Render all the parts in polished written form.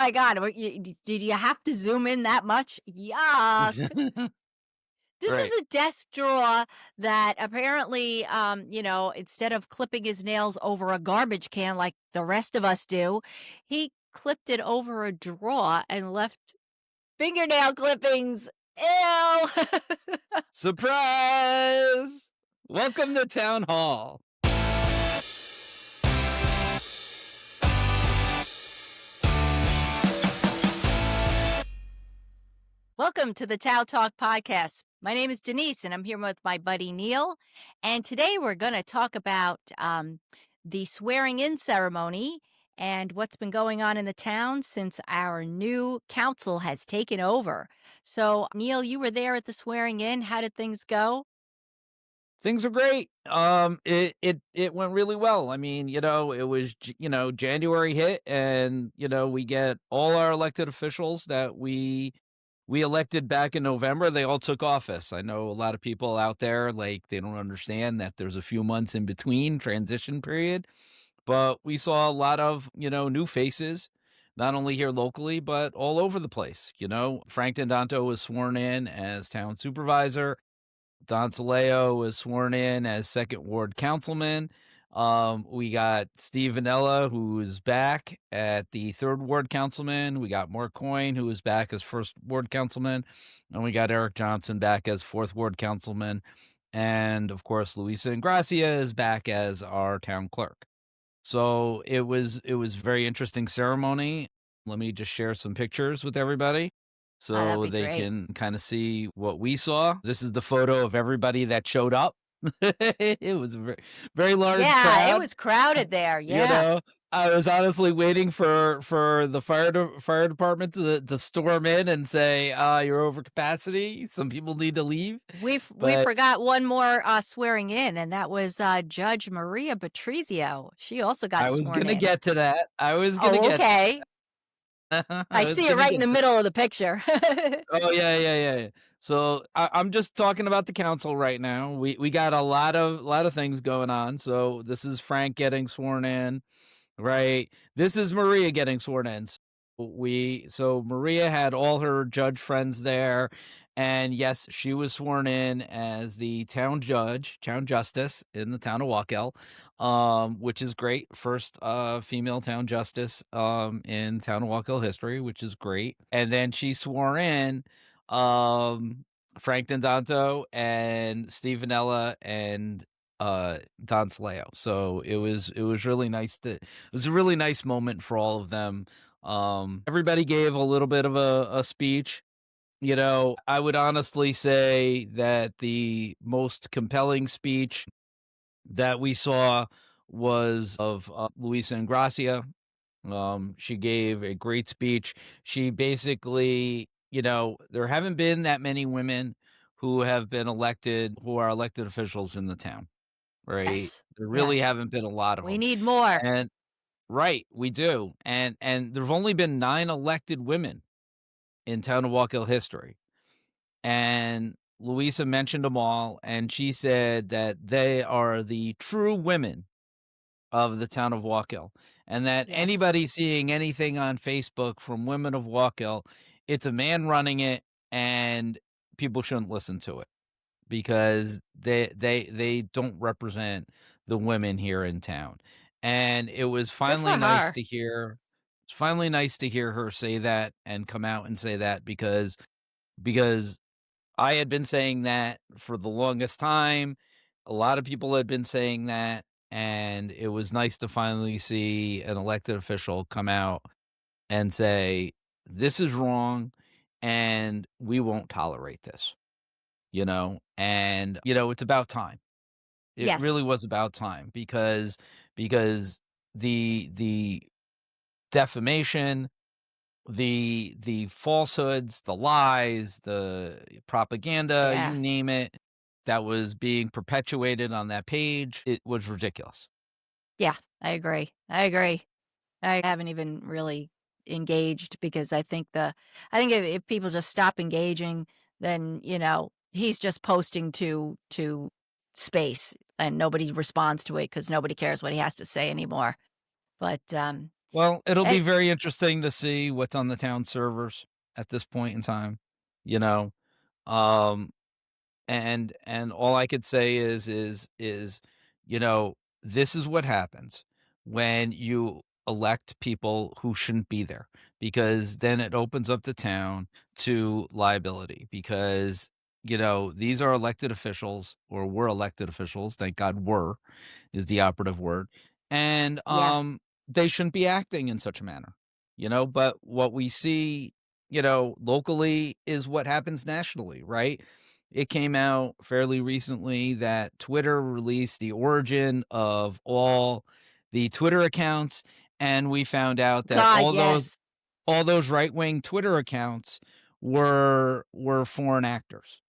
My God, did you have to zoom in that much? Yuck. This Right. is a desk drawer that apparently, instead of clipping his nails over a garbage can like the rest of us do, he clipped it over a drawer and left fingernail clippings. Ew. Surprise! Welcome to Town Hall. Welcome to the TOWTalk Podcast. My name is Denise, and I'm here with my buddy Neil. And today we're going to talk about the swearing-in ceremony and what's been going on in the town since our new council has taken over. So, Neil, you were there at the swearing-in. How did things go? Things are great. It went really well. I mean, it was January hit, and we get all our elected officials that we elected back in November. They all took office. I know a lot of people out there, like, they don't understand that there's a few months in between transition period, but we saw a lot of new faces, not only here locally but all over the place. Frank Danto was sworn in as town supervisor. Don Saleo was sworn in as second ward councilman. We got Steve Vanella, who is back at the third ward councilman. We got Mark Cohen, who is back as first ward councilman. And we got Eric Johnson back as fourth ward councilman. And of course, Luisa Ingracia is back as our town clerk. So it was a very interesting ceremony. Let me just share some pictures with everybody Oh, that'd so be they great. can kind of see what we saw. This is the photo of everybody that showed up. It was a very, very large Yeah, it crowd. was crowded there. You Yeah. know, I was honestly waiting for the fire department to storm in and say, "You're over capacity. Some people need to leave." We But forgot one more swearing in, and that was Judge Maria Patrizio. She also got I was sworn gonna in. get to that. I was gonna Oh, get. okay. I I was see it gonna right in get the to. middle of the picture. Oh, yeah. So I'm just talking about the council right now. We got a lot of things going on. So this is Frank getting sworn in, right? This is Maria getting sworn in. So Maria had all her judge friends there, and yes, she was sworn in as the town judge, town justice in the town of Wallkill, which is great. First female town justice in town of Wallkill history, which is great. And then she swore in Frank Danto and Steve Vanella and Don Saleo. So it was really nice it was a really nice moment for all of them. Everybody gave a little bit of a speech. I would honestly say that the most compelling speech that we saw was of Luisa Ingracia. She gave a great speech. She basically, there haven't been that many women who are elected officials in the town, right? Yes, There really yes. haven't been a lot of We them. need more. And right, we do. And there've only been 9 elected women in town of Wallkill history. And Louisa mentioned them all, and she said that they are the true women of the town of Wallkill, and that Yes. anybody seeing anything on Facebook from Women of Wallkill, it's a man running it, and people shouldn't listen to it because they don't represent the women here in town. And it was Good finally for nice her. to hear. It's finally nice to hear her say that and come out and say that because I had been saying that for the longest time. A lot of people had been saying that, and it was nice to finally see an elected official come out and say, "This is wrong, and we won't tolerate this." And it's about time. It Yes. really was about time because the defamation, the falsehoods, the lies, the propaganda, you Yeah. name it, that was being perpetuated on that page, it was ridiculous. Yeah, I agree. I agree. I haven't even really engaged because I think if people just stop engaging, then, he's just posting to space and nobody responds to it because nobody cares what he has to say anymore. But Well, it'll Eh, be very interesting to see what's on the town servers at this point in time, you know? Um, and all I could say is, this is what happens when you elect people who shouldn't be there, because then it opens up the town to liability because, these are elected officials or were elected officials, thank God were is the operative word, and, yeah. they shouldn't be acting in such a manner, but what we see, locally is what happens nationally, right? It came out fairly recently that Twitter released the origin of all the Twitter accounts, and we found out that God, all yes. those right-wing Twitter accounts were foreign actors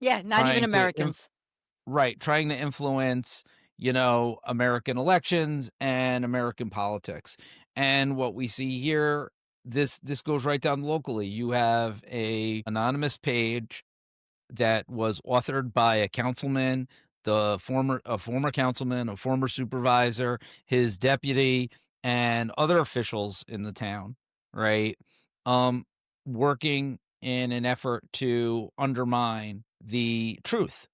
Yeah, not even trying to Americans. right, trying to influence, American elections and American politics. And what we see here, this goes right down locally. You have a anonymous page that was authored by a councilman, a former councilman, a former supervisor, his deputy, and other officials in the town, right? Um, Working in an effort to undermine the truth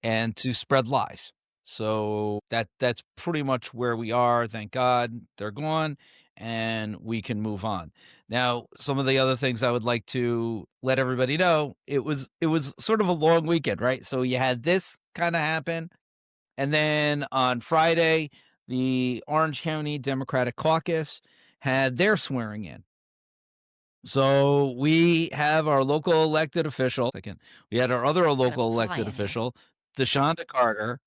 and to spread lies. So that's pretty much where we are. Thank God they're gone and we can move on. Now, some of the other things I would like to let everybody know, it was sort of a long weekend, right? So you had this kind of happen, and then on Friday, the Orange County Democratic Caucus had their swearing in. So we have our local elected official. Second, we had our other Gotta local fly elected in here. official, Deshonda Carter,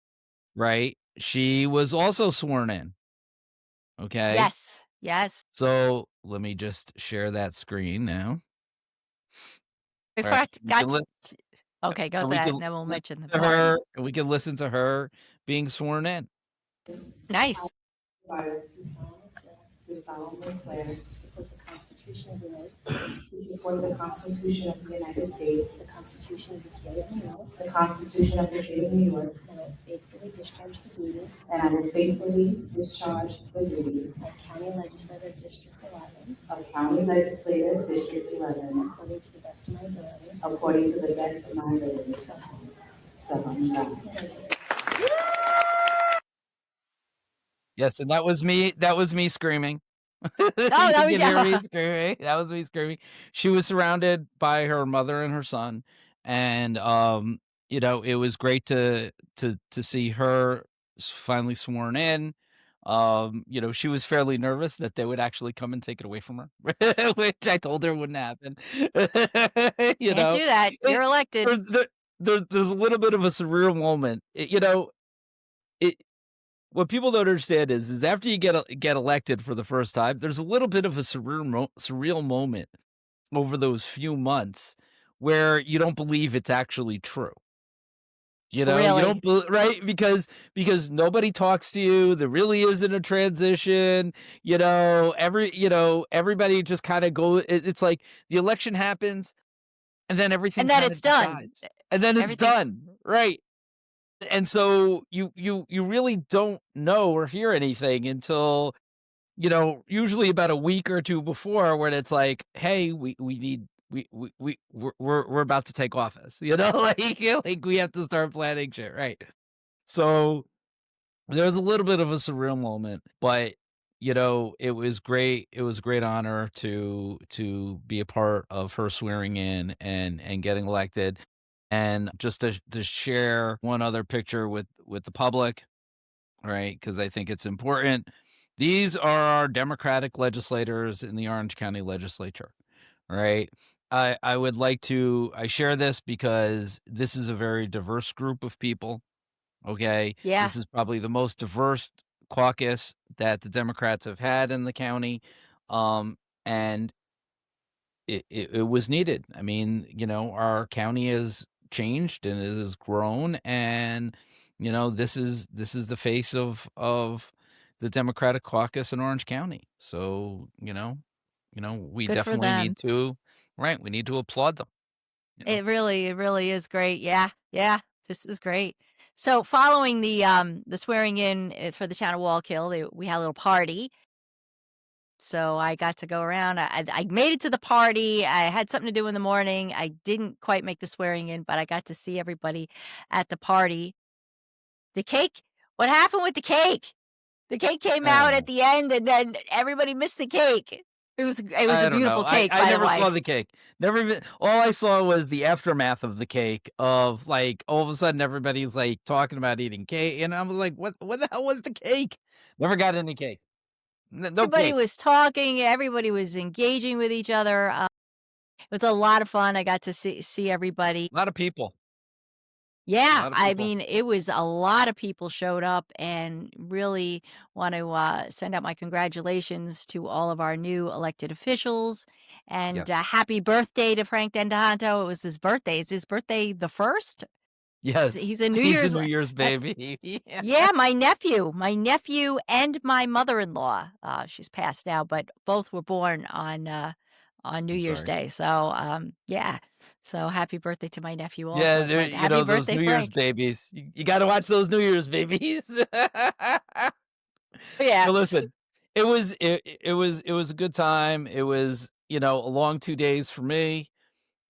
right? She was also sworn in. Okay. Yes, yes. So let me just share that screen now. All Before right. I We can got listen, to okay, go and for we that, can and then we'll listen mention the to her, party. and we can listen to her being sworn in. Nice. Meyer, do solemnly swear to support the Constitution of the United States, to support the Constitution of the United States, the Constitution of the State of New York, the Constitution of the State of New York, and will faithfully discharge the duties of County Legislative District 11 County Legislative District 11 according to the best of my ability. according to the best of my ability. So help me God. Yes, and that was me screaming. Oh, You that was can hear me screaming. That was me screaming. She was surrounded by her mother and her son, and, it was great to see her finally sworn in. She was fairly nervous that they would actually come and take it away from her, which I told her wouldn't happen. You Can't know? do that. You're It elected. there's a little bit of a surreal moment. It what people don't understand is after you get elected for the first time, there's a little bit of a surreal moment over those few months where you don't believe it's actually true. You don't Really. right? Because nobody talks to you, there really isn't a transition, everybody just kinda it's like the election happens, and then everything And then kinda it's just done. dies, and then it's Everything done, right? And so you really don't know or hear anything until, usually about a week or 2 before when it's like, "Hey, we need we're about to take office," like we have to start planning shit, right? So, there was a little bit of a surreal moment, but, it was a great honor to be a part of her swearing in and getting elected, and just to share one other picture with the public, right? Because I think it's important. These are our Democratic legislators in the Orange County Legislature, right? I would like to I share this because this is a very diverse group of people, okay? yeah, This is probably the most diverse caucus that the Democrats have had in the county, and it was needed. I mean, our county has changed and it has grown, and this is the face of the Democratic caucus in Orange County. So, we good for definitely them. need to right, we need to applaud them, you know. It really is great. Yeah, yeah, this is great. So following the swearing in for the town of Wallkill, we had a little party. So I got to go around. I made it to the party. I had something to do in the morning. I didn't quite make the swearing in, but I got to see everybody at the party. The cake, what happened with the cake? The cake came I out don't at know. the end, and then everybody missed the cake. It was a I don't know. beautiful cake, I by the never saw way. the cake. Never even all I saw was the aftermath of the cake of, like, all of a sudden everybody's, like, talking about eating cake, and I was like, "What the hell was the cake?" Never got any cake. No Everybody cake. was talking, everybody was engaging with each other. It was a lot of fun. I got to see everybody. A lot of people. A Yeah, lot of I people. mean, it was a lot of people showed up, and really want to send out my congratulations to all of our new elected officials, and Yes. happy birthday to Frank Dendato. It was his birthday. Is his birthday the first? Yes. He's a New He's a Year's. New Year's That's baby. Yeah. Yeah, my nephew, and my mother-in-law. She's passed now, but both were born on New I'm Year's sorry. Day. So yeah. So happy birthday to my nephew Yeah, also. there But happy those birthday, New Year's Frank. babies. You gotta watch those New Year's babies. Yeah. But listen, it was a good time. It was, a long 2 days for me.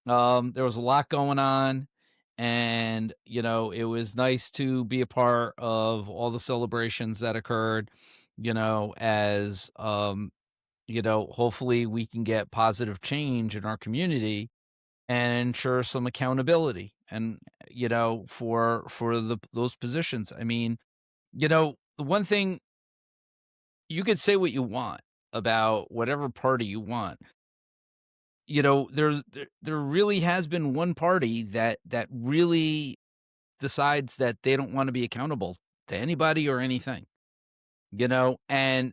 There was a lot going on, and, it was nice to be a part of all the celebrations that occurred, as, hopefully we can get positive change in our community and ensure some accountability and, for those positions. I mean, the one thing you could say what you want about whatever party you want. There really has been one party that really decides that they don't want to be accountable to anybody or anything, and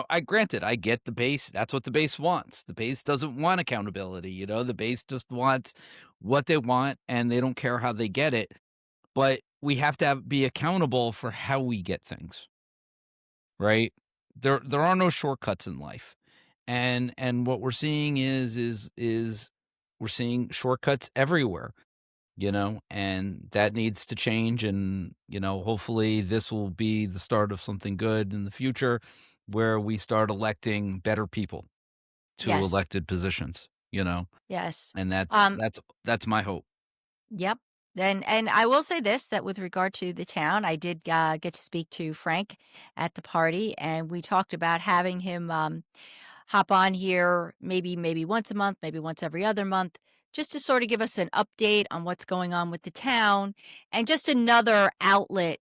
I granted, I get the base. That's what the base wants. The base doesn't want accountability, the base just wants what they want and they don't care how they get it. But we have to be accountable for how we get things, right? There are no shortcuts in life. And what we're seeing is we're seeing shortcuts everywhere, and that needs to change. And, hopefully this will be the start of something good in the future where we start electing better people to Yes. elected positions, Yes. and that's Um, that's that's my hope. yep. And I will say this, that with regard to the town, I did get to speak to Frank at the party, and we talked about having him hop on here maybe once a month, maybe once every other month, just to sort of give us an update on what's going on with the town, and just another outlet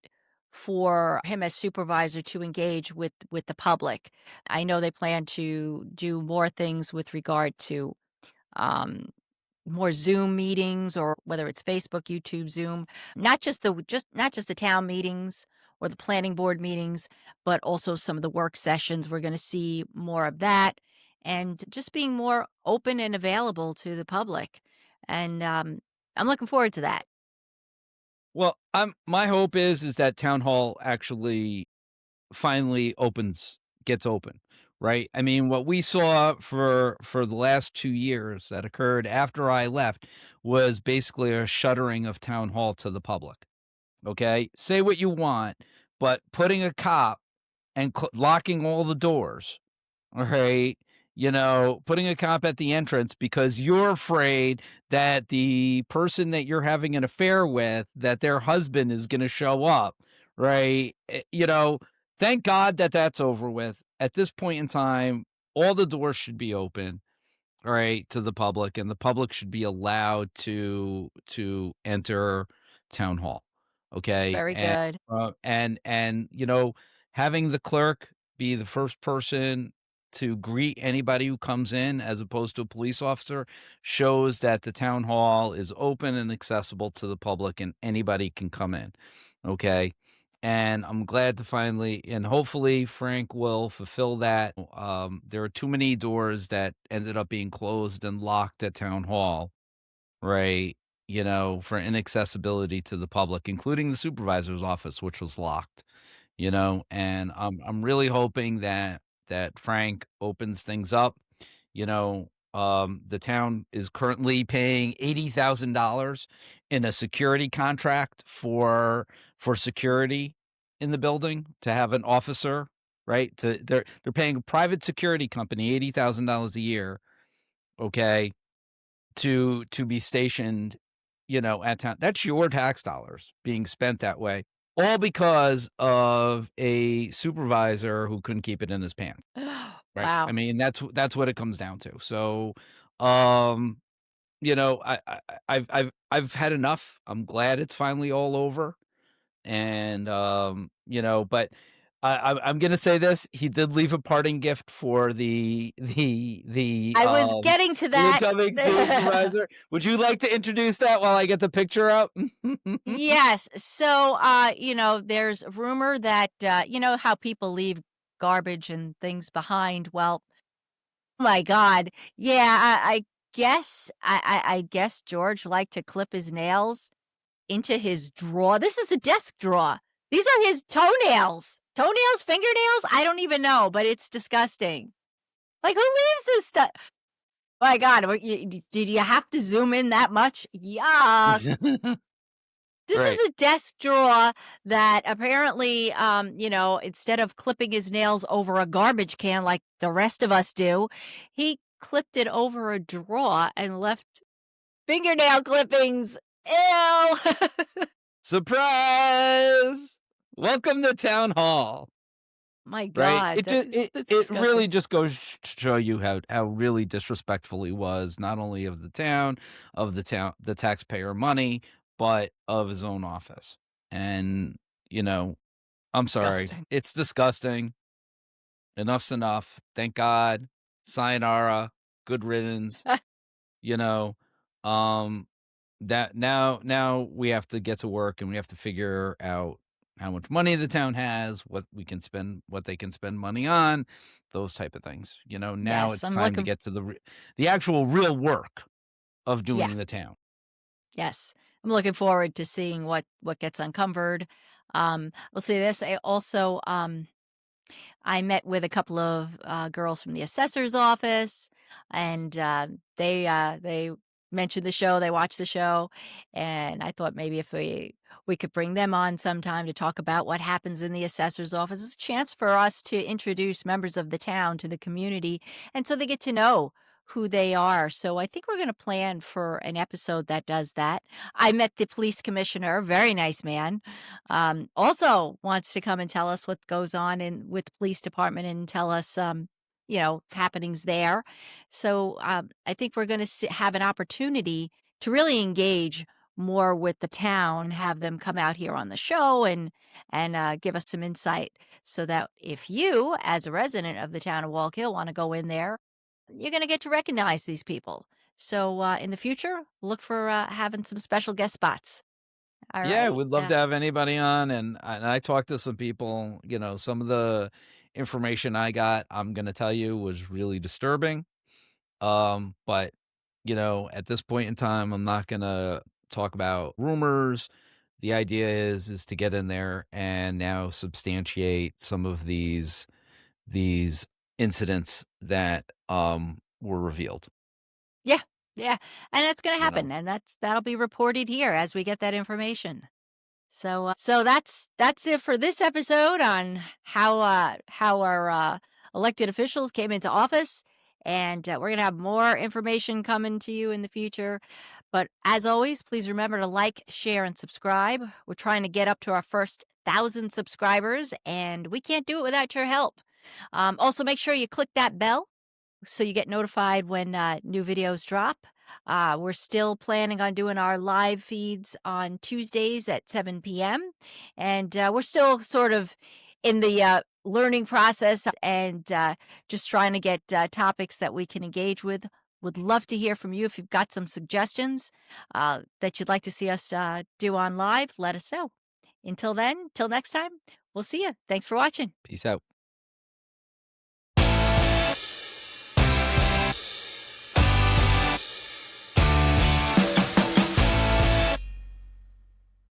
for him as supervisor to engage with the public. I know they plan to do more things with regard to um more Zoom meetings, or whether it's Facebook, YouTube, Zoom, not just the town meetings or the planning board meetings, but also some of the work sessions. We're going to see more of that, and just being more open and available to the public. And I'm looking forward to that. Well, my hope is that town hall actually finally gets open, right? I mean, what we saw for the last 2 years that occurred after I left was basically a shuttering of town hall to the public, okay? Say what you want, but putting a cop and locking all the doors, all right? Putting a cop at the entrance because you're afraid that the person that you're having an affair with, that their husband is going to show up, right? Thank God that that's over with. At this point in time, all the doors should be open, right, to the public, and the public should be allowed to enter town hall. Okay. Very And good. having the clerk be the first person to greet anybody who comes in as opposed to a police officer shows that the town hall is open and accessible to the public and anybody can come in. Okay. And I'm glad to finally, and hopefully Frank will fulfill that. There are too many doors that ended up being closed and locked at town hall, right? For inaccessibility to the public, including the supervisor's office, which was locked. And I'm really hoping that Frank opens things up. The town is currently paying $80,000 in a security contract for security in the building to have an officer, right? They're paying a private security company $80,000 a year, okay, to be stationed, at town. That's your tax dollars being spent that way, all because of a supervisor who couldn't keep it in his pants, right? I Wow. mean, that's what it comes down to. So, um, I've had enough. I'm glad it's finally all over. And, but I'm gonna say this, he did leave a parting gift for I was getting to the that. incoming supervisor. Would you like to introduce that while I get the picture up? Yes. So, there's rumor that, how people leave garbage and things behind. Well, my God. Yeah, I guess I guess George liked to clip his nails into his drawer. This is a desk drawer. These are his toenails. Toenails, fingernails? I don't even know, but it's disgusting. Like, who leaves this stuff? My God, did you have to zoom in that much? Yuck. This Right. is a desk drawer that apparently, instead of clipping his nails over a garbage can like the rest of us do, he clipped it over a drawer and left fingernail clippings. Ew. Surprise! Welcome to town hall. My Right? God, It just that's it really disgusting. just goes to show you how really disrespectful he was, not only of the taxpayer money, but of his own office. And, you know, I'm sorry. Disgusting. It's disgusting. Enough's enough. Thank God. Sayonara. Good riddance. You know, um, that now we have to get to work and we have to figure out how much money the town has, what we can spend, what they can spend money on, those type of things. Now Yes, it's I'm time to looking. get to the actual real work of Yeah, doing the town. yes, I'm looking forward to seeing what gets uncovered. We'll see this. I met with a couple of girls from the assessor's office, and they mentioned the show. They watched the show, and I thought maybe if we could bring them on sometime to talk about what happens in the assessor's office. It's a chance for us to introduce members of the town to the community, and so they get to know who they are. So I think we're going to plan for an episode that does that. I met the police commissioner, very nice man. Also wants to come and tell us what goes on with the police department and tell us, happenings there. So I think we're going to have an opportunity to really engage more with the town, have them come out here on the show and give us some insight, so that if you, as a resident of the town of Wallkill, want to go in there, you're going to get to recognize these people. So in the future, look for having some special guest spots. All Yeah, right. we'd love to have anybody on, and I talked to some people. Some of the information I got, I'm gonna tell you, was really disturbing. But at this point in time, I'm not gonna talk about rumors. The idea is to get in there and now substantiate some of these incidents that were revealed. Yeah, yeah, and that's gonna You know, happen, and that'll be reported here as we get that information. So that's it for this episode on how our elected officials came into office, and we're gonna have more information coming to you in the future. But as always, please remember to like, share, and subscribe. We're trying to get up to our first 1,000 subscribers, and we can't do it without your help. Also, make sure you click that bell so you get notified when new videos drop. We're still planning on doing our live feeds on Tuesdays at 7 p.m. And we're still sort of in the learning process and just trying to get topics that we can engage with. Would love to hear from you. If you've got some suggestions that you'd like to see us do on live, let us know. Until then, till next time, we'll see you. Thanks for watching. peace out.